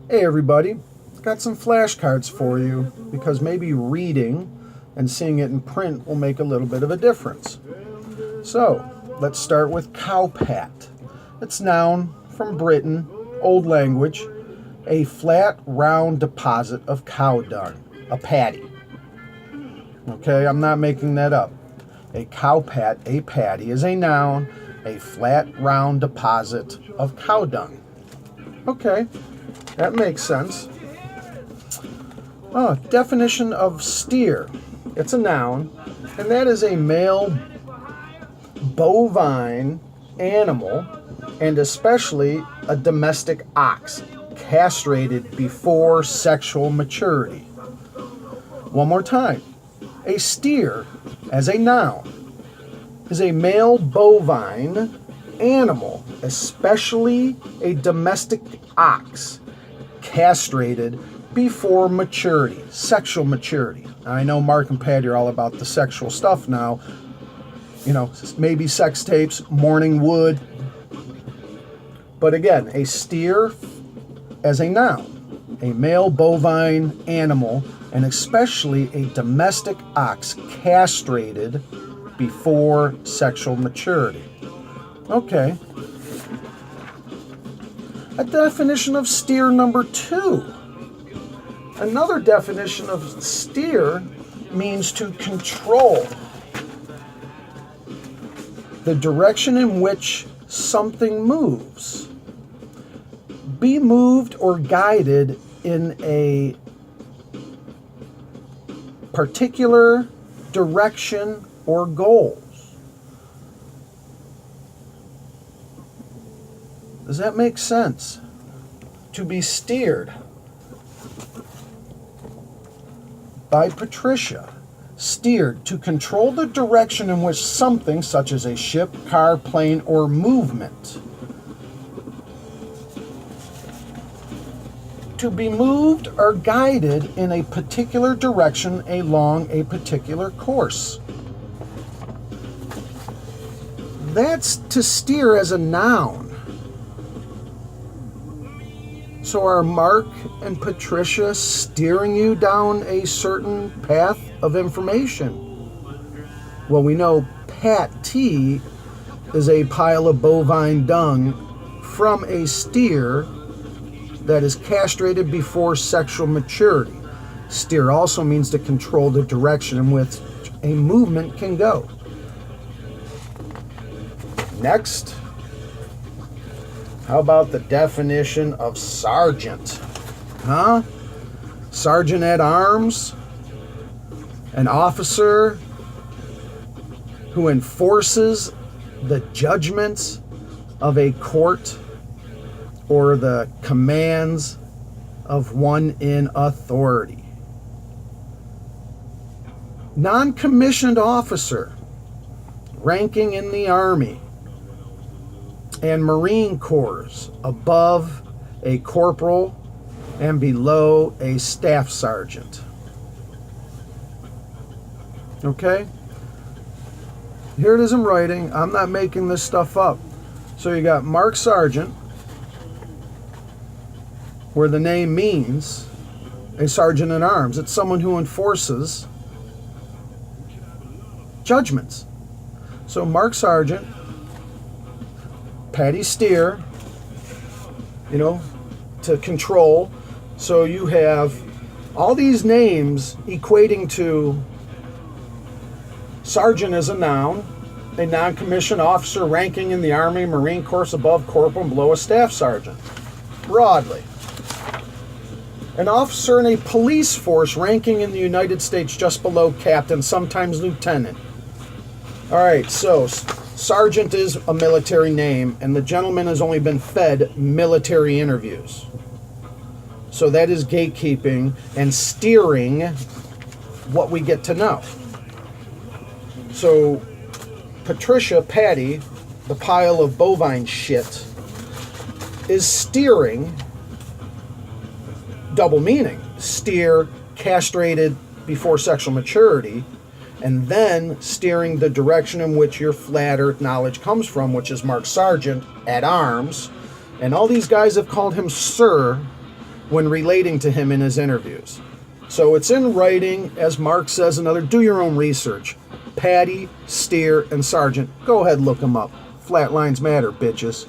Hey everybody, got some flashcards for you because maybe reading and seeing it in print will make a little bit of a difference. So, let's start with cowpat. It's noun from Britain, old language, a flat, round deposit of cow dung, a patty. Okay, I'm not making that up. A cowpat, a patty, is a noun, a flat, round deposit of cow dung. Okay. That makes sense. Definition of steer. It's a noun, and that is a male bovine animal, and especially a domestic ox, castrated before sexual maturity. One more time. A steer, as a noun, is a male bovine animal, especially a domestic ox, castrated before maturity, sexual maturity. Now, I know Mark and Patty are all about the sexual stuff now. You know, maybe sex tapes, morning wood. But again, a steer as a noun, a male bovine animal, and especially a domestic ox castrated before sexual maturity. Okay. A definition of steer number 2. Another definition of steer means to control the direction in which something moves. Be moved or guided in a particular direction or goals. Does that make sense? To be steered. By Patricia. Steered, to control the direction in which something, such as a ship, car, plane, or movement. To be moved or guided in a particular direction along a particular course. That's to steer as a noun. So are Mark and Patricia steering you down a certain path of information? Well, we know Pat T is a pile of bovine dung from a steer that is castrated before sexual maturity. Steer also means to control the direction in which a movement can go. Next. How about the definition of Sargent? Sergeant at arms, an officer who enforces the judgments of a court or the commands of one in authority. Non-commissioned officer, ranking in the Army and Marine Corps, above a corporal and below a staff sergeant. Okay? Here it is in writing. I'm not making this stuff up. So you got Mark Sargent, where the name means a sergeant at arms. It's someone who enforces judgments. So Mark Sargent, Patty Steere, to control. So you have all these names equating to sergeant as a noun, a non-commissioned officer ranking in the Army, Marine Corps, above corporal and below a staff sergeant. Broadly. An officer in a police force ranking in the United States just below captain, sometimes lieutenant. All right, so Sargent is a military name, and the gentleman has only been fed military interviews. So that is gatekeeping and steering what we get to know. So Patricia, Patty, the pile of bovine shit, is steering, double meaning, steer, castrated before sexual maturity, and then steering the direction in which your flat earth knowledge comes from, which is Mark Sargent at arms. And all these guys have called him Sir when relating to him in his interviews. So it's in writing, as Mark says, do your own research. Patty, Steere, and Sargent, go ahead, look them up. Flat lines matter, bitches.